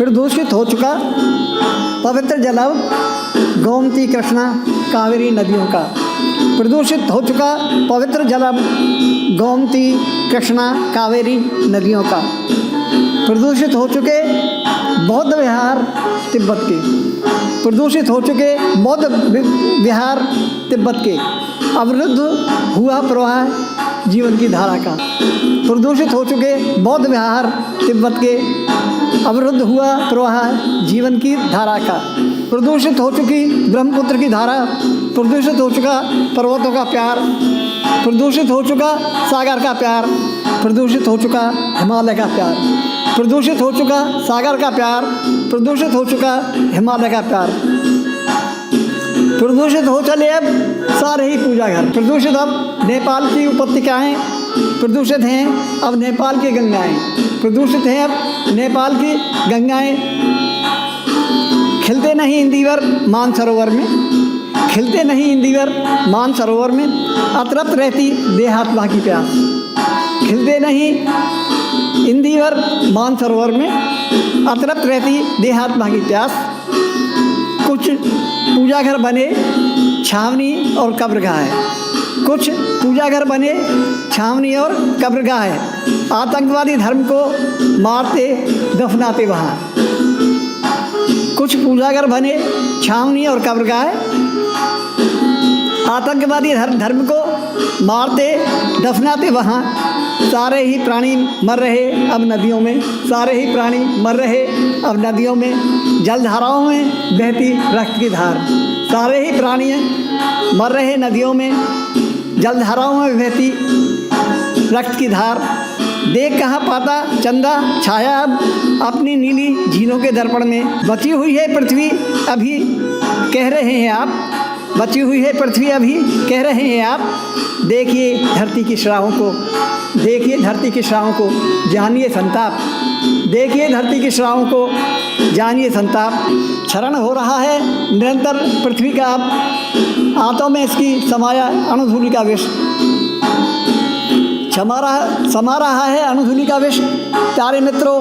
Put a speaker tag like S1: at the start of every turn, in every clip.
S1: फिर दूषित हो चुका पवित्र जल अब गोमती कृष्णा कावेरी नदियों का। प्रदूषित हो चुका पवित्र जल अब गोमती कृष्णा कावेरी नदियों का। प्रदूषित हो चुके बौद्ध विहार तिब्बत के। प्रदूषित हो चुके बौद्ध विहार तिब्बत के। अवरुद्ध हुआ प्रवाह जीवन की धारा का। प्रदूषित हो चुके बौद्ध विहार तिब्बत के। अवरुद्ध हुआ प्रवाह जीवन की धारा का। प्रदूषित हो चुकी ब्रह्मपुत्र की धारा। प्रदूषित हो चुका पर्वतों का प्यार। प्रदूषित हो चुका सागर का प्यार। प्रदूषित हो चुका हिमालय का प्यार। प्रदूषित हो चुका सागर का प्यार। प्रदूषित हो चुका हिमालय का प्यार। प्रदूषित हो चले अब सारे ही पूजा घर। प्रदूषित अब नेपाल की उपत्यकाएँ प्रदूषित हैं अब नेपाल की गंगाएँ। प्रदूषित हैं अब नेपाल की गंगाएँ। खिलते नहीं इंदिवर मानसरोवर में। खिलते नहीं इंदिवर मानसरोवर में अतृप्त रहती देहात्मा की प्यास। खिलते नहीं इंदिवर मानसरोवर में अतृप्त रहती देहात्मा की प्यास। कुछ पूजा घर बने छावनी और कब्रगाह है। कुछ पूजा घर बने छावनी और कब्रगाह है। आतंकवादी धर्म को मारते दफनाते वहाँ। कुछ पूजा घर बने छावनी और कब्रगाह है। आतंकवादी धर्म को मारते दफनाते वहाँ। सारे ही प्राणी मर रहे अब नदियों में। सारे ही प्राणी मर रहे अब नदियों में। जलधाराओं में बहती रक्त की धार। सारे ही प्राणी मर रहे नदियों में। जलधाराओं में बहती रक्त की धार। देख कहाँ पाता चंदा छाया अब अपनी नीली झीलों के दर्पण में। बची हुई है पृथ्वी अभी कह रहे हैं आप। बची हुई है पृथ्वी अभी कह रहे हैं आप। देखिए धरती की श्रावों को। देखिए धरती की श्रावों को जानिए संताप। देखिए धरती की श्रावों को जानिए संताप। क्षरण हो रहा है निरंतर पृथ्वी का अब। आंतों में इसकी समाया अणुधूलि का विष। समा रहा है अणुधूलि का विष प्यारे मित्रों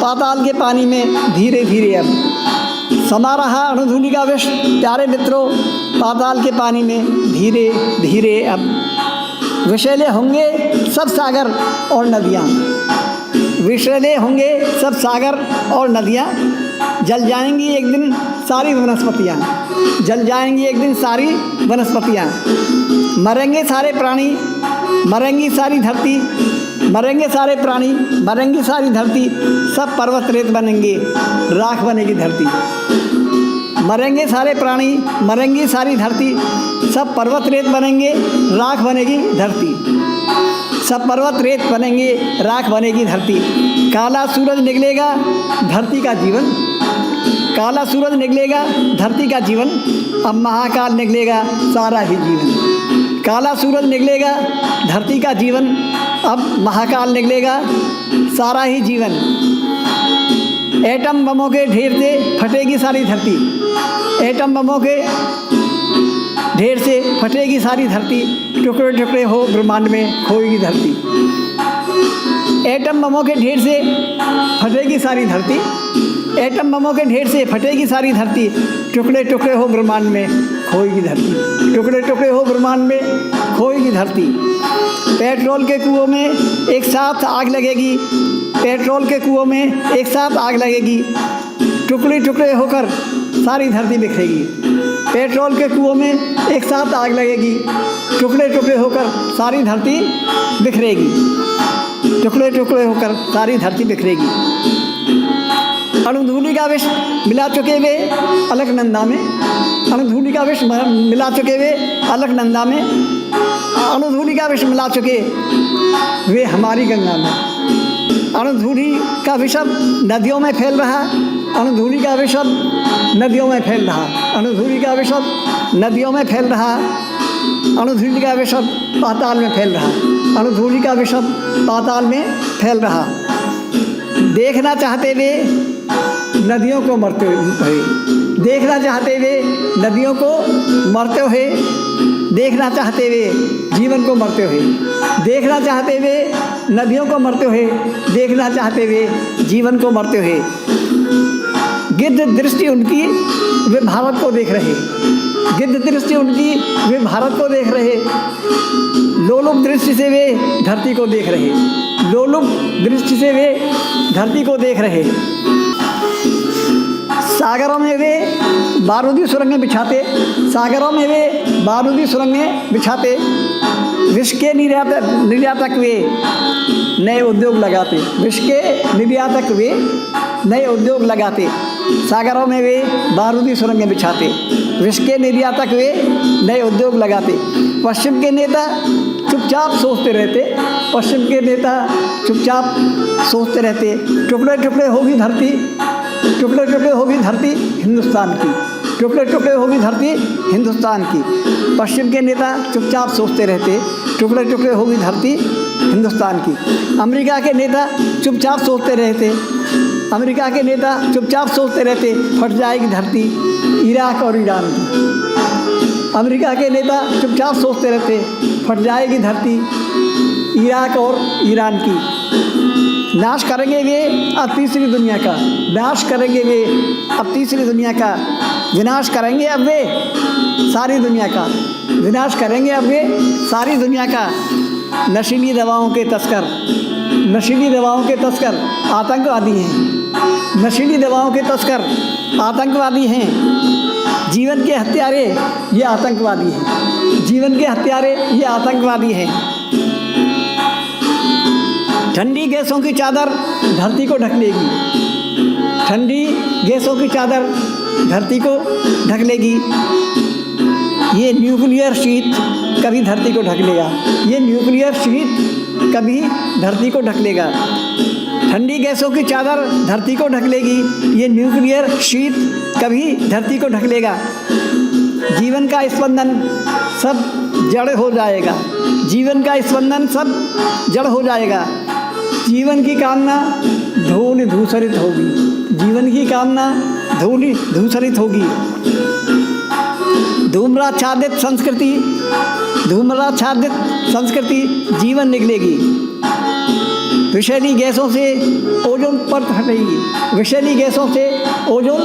S1: पाताल के पानी में धीरे धीरे अब। समा रहा अणुधूलि का विष प्यारे मित्रों पाताल के पानी में धीरे धीरे अब। विषैले होंगे सब सागर और नदियाँ। विषैले होंगे सब सागर और नदियाँ। जल जाएंगी एक दिन सारी वनस्पतियाँ। जल जाएंगी एक दिन सारी वनस्पतियाँ। मरेंगे सारे प्राणी मरेंगी सारी धरती। मरेंगे सारे प्राणी मरेंगी सारी धरती। सब पर्वत रेत बनेंगे राख बनेगी धरती। मरेंगे सारे प्राणी मरेंगी सारी धरती। सब पर्वत रेत बनेंगे राख बनेगी धरती। सब पर्वत रेत बनेंगे राख बनेगी धरती। काला सूरज निकलेगा धरती का जीवन। काला सूरज निकलेगा धरती का जीवन। अब महाकाल निकलेगा सारा ही जीवन। काला सूरज निकलेगा धरती का जीवन। अब महाकाल निकलेगा सारा ही जीवन। एटम बमों के ढेर से फटेगी सारी धरती। एटम बमों के ढेर से फटेगी सारी धरती। टुकड़े टुकड़े हो ब्रह्मांड में खोएगी धरती। एटम बमों के ढेर से फटेगी सारी धरती। एटम बमों के ढेर से फटेगी सारी धरती। टुकड़े टुकड़े हो ब्रह्मांड में खोएगी धरती। टुकड़े टुकड़े हो ब्रह्मांड में खोएगी धरती। पेट्रोल के कुओं में एक साथ आग लगेगी। पेट्रोल के कुओं में एक साथ आग लगेगी। टुकड़े टुकड़े होकर सारी धरती बिखरेगी। पेट्रोल के कुओं में एक साथ आग लगेगी। टुकड़े टुकड़े होकर सारी धरती बिखरेगी। टुकड़े टुकड़े होकर सारी धरती बिखरेगी। अणुधूलि का विष मिला चुके वे अलकनंदा में। अणुधूलि का विष मिला चुके वे अलकनंदा में। अणुधूलि का विष मिला चुके वे हमारी गंगा में। अणुधूलि का विषम नदियों में फैल रहा। अणुधूलि का विषम नदियों में फैल रहा। अणुधूलि का विषम नदियों में फैल रहा। अणुधूलि का विषम पाताल में फैल रहा। अणुधूलि का विषम पाताल में फैल रहा। देखना चाहते वे नदियों को मरते हुए। देखना चाहते हुए नदियों को मरते हुए। देखना चाहते हुए जीवन को मरते हुए। देखना चाहते हुए नदियों को मरते हुए। देखना चाहते हुए जीवन को मरते हुए। गिद्ध दृष्टि उनकी, वे भारत को देख रहे। गिद्ध दृष्टि उनकी, वे भारत को देख रहे। लोलुप दृष्टि से वे धरती को देख रहे। लोलुप दृष्टि से वे धरती को देख रहे। सागरों में वे बारूदी सुरंगें बिछाते। सागरों में वे बारूदी सुरंगें बिछाते। विश्व के निर्यातक वे नए उद्योग लगाते। विश्व के निर्यातक वे नए उद्योग लगाते। सागरों में वे बारूदी सुरंगें बिछाते। विश्व के निर्यातक वे नए उद्योग लगाते। पश्चिम के नेता चुपचाप सोचते रहते। पश्चिम के नेता चुपचाप सोचते रहते। टुकड़े टुकड़े होगी धरती, टुकड़े टुकड़े होगी धरती हिंदुस्तान की। टुकड़े टुकड़े होगी धरती हिंदुस्तान की। पश्चिम के नेता चुपचाप सोचते रहते। टुकड़े टुकड़े होगी धरती हिंदुस्तान की। अमेरिका के नेता चुपचाप सोचते रहते। अमेरिका के नेता चुपचाप सोचते रहते, फट जाएगी धरती इराक और ईरान की। अमेरिका के नेता चुपचाप सोचते रहते, फट जाएगी धरती इराक और ईरान की। नाश करेंगे वे अब तीसरी दुनिया का। नाश करेंगे वे अब तीसरी दुनिया का। विनाश करेंगे अब वे सारी दुनिया का। विनाश करेंगे अब वे सारी दुनिया का। नशीली दवाओं के तस्कर, नशीली दवाओं के तस्कर आतंकवादी हैं। नशीली दवाओं के तस्कर आतंकवादी हैं। जीवन के हत्यारे ये आतंकवादी हैं। जीवन के हत्यारे ये आतंकवादी हैं। ठंडी गैसों की चादर धरती को ढक लेगी। ठंडी गैसों की चादर धरती को ढक लेगी। ये न्यूक्लियर शीत कभी धरती को ढक लेगा। ये न्यूक्लियर शीत कभी धरती को ढक लेगा। ठंडी गैसों की चादर धरती को ढक लेगी। ये न्यूक्लियर शीत कभी धरती को ढक लेगा। जीवन का स्पंदन सब जड़ हो जाएगा। जीवन का स्पंदन सब जड़ हो जाएगा। जीवन की कामना धूल धूसरित होगी। जीवन की कामना धूल धूसरित होगी। धूम्राच्छादित संस्कृति, धूम्राच्छादित संस्कृति जीवन निकलेगी। विषैली गैसों से ओजोन परत फटेगी। विषैली गैसों से ओजोन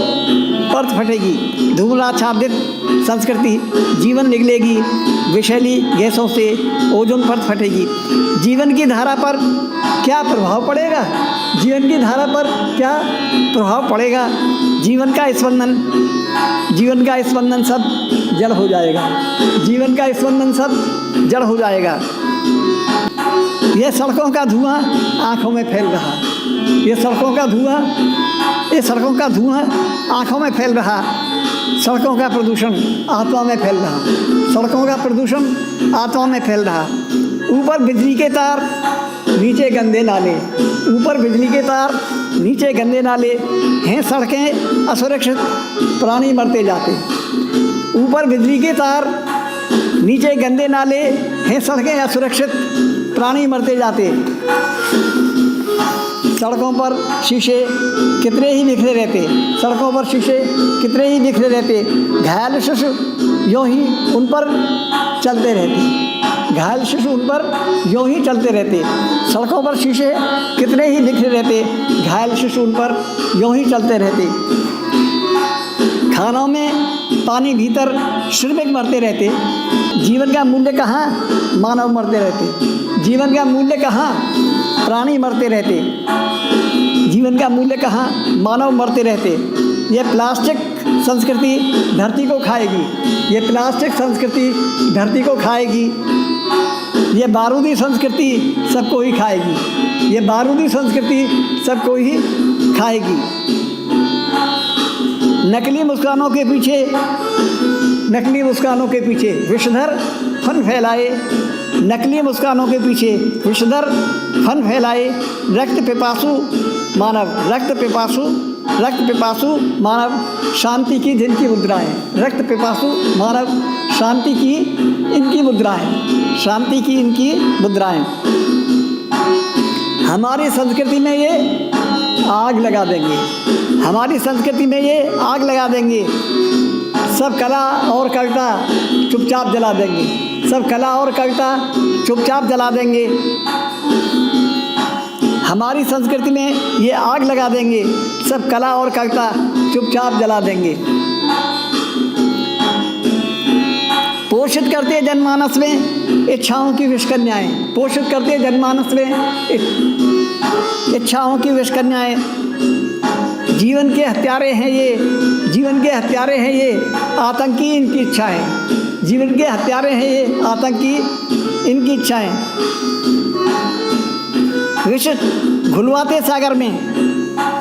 S1: परत फटेगी। धूम्राच्छादित संस्कृति जीवन निकलेगी। विषैली गैसों से ओजोन परत फटेगी। जीवन की धारा पर क्या प्रभाव पड़ेगा? जीवन की धारा पर क्या प्रभाव पड़ेगा? जीवन का स्पंदन, जीवन का स्पंदन सब जड़ हो जाएगा। जीवन का स्पंदन सब जड़ हो जाएगा। ये सड़कों का धुआं आँखों में फैल रहा। ये सड़कों का धुआं, ये सड़कों का धुआं आँखों में फैल रहा। सड़कों का प्रदूषण आत्मा में फैल रहा। सड़कों का प्रदूषण आत्मा में फैल रहा। ऊपर बिजली के तार, नीचे गंदे नाले। ऊपर बिजली के तार, नीचे गंदे नाले हैं। सड़कें असुरक्षित, प्राणी मरते जाते। ऊपर बिजली के तार, नीचे गंदे नाले हैं। सड़कें असुरक्षित, प्राणी मरते जाते। सड़कों पर शीशे कितने ही बिखरे रहते। सड़कों पर शीशे कितने ही बिखरे रहते। घायल शिशु यूँ ही उन पर चलते रहते। घायल शिशु उन पर यूँ ही चलते रहते। सड़कों पर शीशे कितने ही बिखरे रहते। घायल शिशु उन पर यूँ ही चलते रहते। खानों में पानी भीतर श्रमिक मरते रहते। जीवन का मूल्य कहाँ? मानव मरते रहते। जीवन का मूल्य कहाँ? प्राणी मरते रहते। जीवन का मूल्य कहाँ? मानव मरते रहते। ये प्लास्टिक संस्कृति धरती को खाएगी। ये प्लास्टिक संस्कृति धरती को खाएगी। ये बारूदी संस्कृति सबको ही खाएगी। ये बारूदी संस्कृति सबको ही खाएगी। नकली मुस्कानों के पीछे, नकली मुस्कानों के पीछे विषधर फन फैलाए। नकली मुस्कानों के पीछे विषधर फन फैलाए। रक्त पिपासु मानव, रक्त पिपासु, रक्त पिपासु मानव शांति की जिनकी मुद्राएं। रक्त पिपासु मानव शांति की इनकी मुद्राएं। शांति की इनकी मुद्राएं। हमारी संस्कृति में ये आग लगा देंगे। हमारी संस्कृति में ये आग लगा देंगे। सब कला और कविता चुपचाप जला देंगे। सब कला और कविता चुपचाप जला देंगे। हमारी संस्कृति में ये आग लगा देंगे, सब कला और कविता चुपचाप जला देंगे। पोषित करते जनमानस में इच्छाओं की विषकन्याएँ, पोषित करते जनमानस में इच्छाओं की विषकन्याएँ। जीवन के हत्यारे हैं ये, जीवन के हत्यारे हैं ये आतंकी इनकी इच्छाएं। जीवन के हत्यारे हैं ये आतंकी इनकी इच्छाएं। विष घुलवाते सागर में,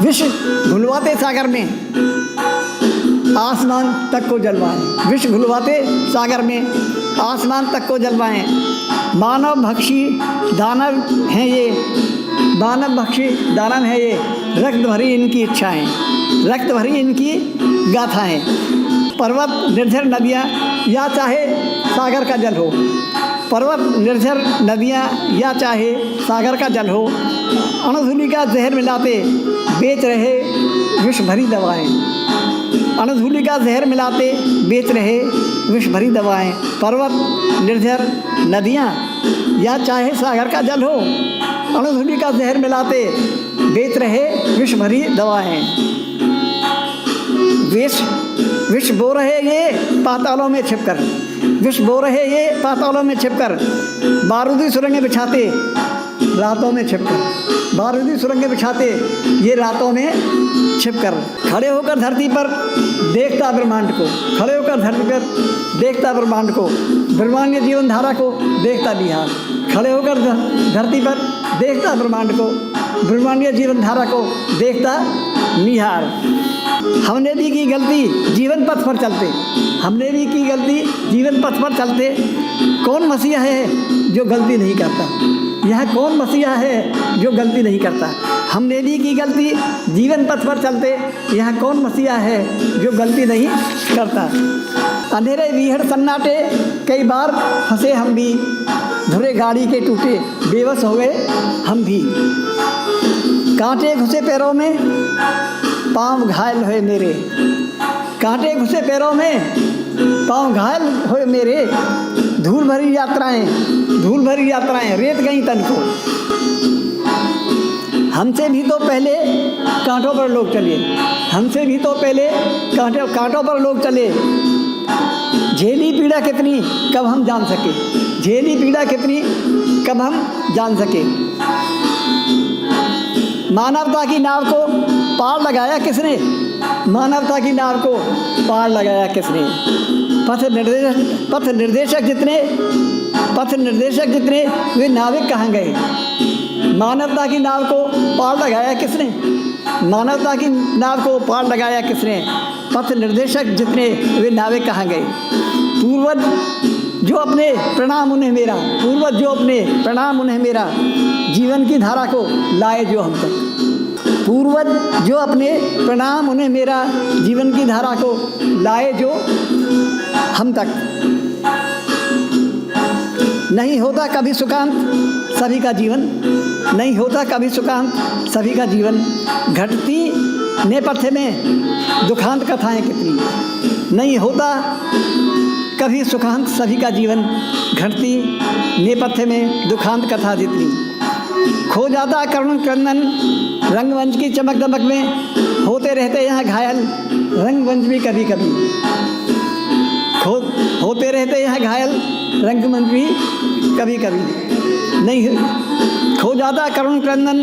S1: विष घुलवाते सागर में आसमान तक को जलवाएं। विष घुलवाते सागर में आसमान तक को जलवाएं। मानव भक्षी दानव हैं ये, मानव भक्षी दानव है ये, रक्त भरी इनकी इच्छाएं, रक्त भरी इनकी गाथाएं। पर्वत निर्झर नदियाँ या चाहे सागर का जल हो, पर्वत निर्झर नदियाँ या चाहे सागर का जल हो, अणुधूलि का जहर मिलाते बेच रहे विष भरी दवाएं। अणुधूलि का जहर मिलाते बेच रहे विष भरी दवाएं। पर्वत निर्झर नदियाँ या चाहे सागर का जल हो, अणुधूलि का जहर मिलाते बेच रहे विष भरी दवाएं। विष बो रहे ये पातालों में छिपकर, विष बो रहे ये पातालों में छिपकर, बारूदी सुरंगें बिछाते रातों में छिपकर, बारूदी सुरंगें बिछाते ये रातों में छिपकर। खड़े होकर धरती पर देखता ब्रह्मांड को, खड़े होकर धरती पर देखता ब्रह्मांड को, ब्रह्मांडीय जीवन धारा को देखता बिहार। खड़े होकर धरती पर देखता ब्रह्मांड को, ब्रह्मांडीय जीवन धारा को देखता निहार। हमने भी की गलती जीवन पथ पर चलते, हमने भी की गलती जीवन पथ पर चलते। कौन मसीहा है जो गलती नहीं करता, यह कौन मसीहा है जो गलती नहीं करता। हमने भी की गलती जीवन पथ पर चलते, यह कौन मसीहा है जो गलती नहीं करता। अंधेरे बीहड़ सन्नाटे कई बार फंसे हम भी, धुरे गाड़ी के टूटे बेबस हो गए हम भी। कांटे घुसे पैरों में पाँव घायल हुए मेरे, कांटे घुसे पैरों में पाँव घायल हुए मेरे। धूल भरी यात्राएं, धूल भरी यात्राएं रेत गई तन को। हमसे भी तो पहले कांटों पर लोग चले, हमसे भी तो पहले कांटों पर लोग चले। झेली पीड़ा कितनी कब हम जान सके, झेली पीड़ा कितनी कब हम जान सके। मानवता की नाव को पार लगाया किसने, मानवता की नाव को पार लगाया किसने। पथ निर्देशक जितने वे नाविक कहाँ गए। मानवता की नाव को पार लगाया किसने, मानवता की नाव को पार लगाया किसने। पथ निर्देशक जितने वे नाविक कहाँ गए। पूर्वज जो अपने प्रणाम उन्हें मेरा, पूर्वज जो अपने प्रणाम उन्हें मेरा, जीवन की धारा को लाए जो हम तक। पूर्वज जो अपने प्रणाम उन्हें मेरा, जीवन की धारा को लाए जो हम तक। नहीं होता कभी सुखांत सभी का जीवन, नहीं होता कभी सुखांत सभी का जीवन। घटती नेपथ्य में दुखांत कथाएं कितनी। नहीं होता कभी सुखांत सभी का जीवन, घटती नेपथ्य में दुखांत कथा जितनी। खो जाता करुण क्रंदन रंगमंच की चमक दमक में, होते रहते यहाँ घायल रंगमंच भी कभी कभी। होते रहते यहाँ घायल रंगमंच भी कभी कभी। नहीं खो जाता करुण क्रंदन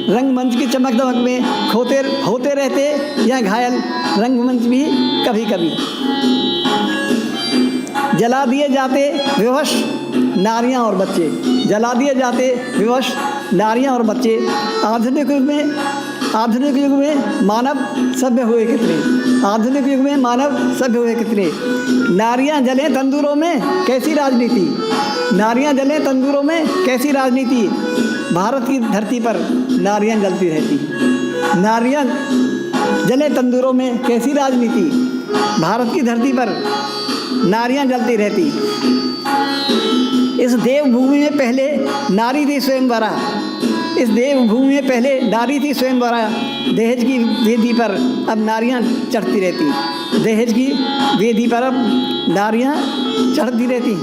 S1: रंगमंच की चमक दमक में, होते रहते यहाँ घायल रंगमंच भी कभी कभी। जला दिए जाते विवश नारियां और बच्चे, जला दिए जाते विवश नारियां और बच्चे। आधुनिक युग में मानव सभ्य हुए कितने, आधुनिक युग में मानव सभ्य हुए कितने। नारियां जलें तंदूरों में कैसी राजनीति, नारियां जलें तंदूरों में कैसी राजनीति। भारत की धरती पर नारियां जलती रहती, नारियां जलें तंदूरों में कैसी राजनीति। भारत की धरती पर नारियां जलती रहती। इस देवभूमि में पहले नारी थी स्वयंवरा, इस देवभूमि में पहले नारी थी स्वयंवरा। दहेज की वेदी पर अब नारियां चढ़ती रहती, दहेज की वेदी पर अब नारियां चढ़ती रहती।